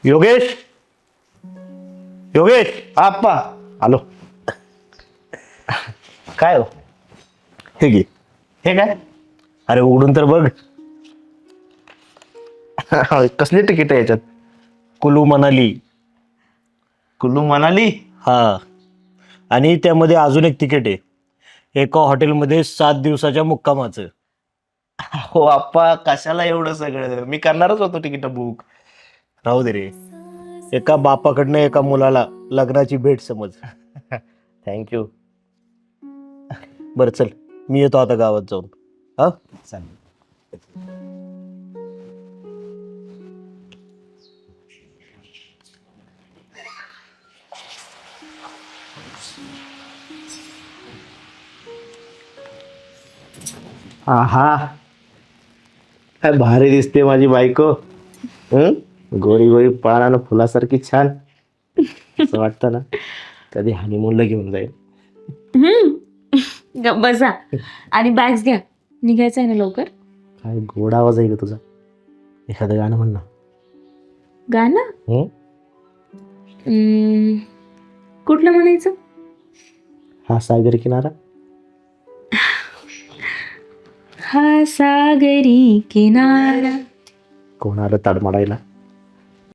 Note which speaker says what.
Speaker 1: योगेश, योगेश,
Speaker 2: आप्पा
Speaker 1: आलो.
Speaker 2: काय हो?
Speaker 1: हे घे.
Speaker 2: हे काय?
Speaker 1: अरे उघडून तर बघ.
Speaker 2: कसली तिकीट आहे याच्यात?
Speaker 1: कुलू मनाली.
Speaker 2: कुल्लू मनाली?
Speaker 1: हा, आणि त्यामध्ये अजून एक तिकीट आहे, एका हॉटेलमध्ये 7 दिवसाच्या मुक्कामाचं.
Speaker 2: हो आप्पा, कशाला एवढं सगळं? मी करणारच होतो तिकीट बुक.
Speaker 1: राहू दे रे. एका बापाकडनं एका मुलाला लग्नाची भेट समज.
Speaker 2: थँक्यू.
Speaker 1: बरं चल, मी येतो आता गावात जाऊन. हा,
Speaker 2: चालेल. आहा, काय भारी दिसते माझी बायको. गोरी गोरी पाळानं फुलासारखी छान. असं वाटतं ना कधी हनीमूनला घेऊन जाईल.
Speaker 3: बसा आणि बॅग्स घ्या, निघायचं आहे ना लवकर.
Speaker 2: काय गोड आवाज आहे ग तुझा. एखादं गाणं म्हण ना.
Speaker 3: गाणं
Speaker 2: हं?
Speaker 3: कुठलं म्हणायचं?
Speaker 2: हा सागर किनारा.
Speaker 3: हा सागरी किनारा.
Speaker 2: कोण आलं तडमडायला?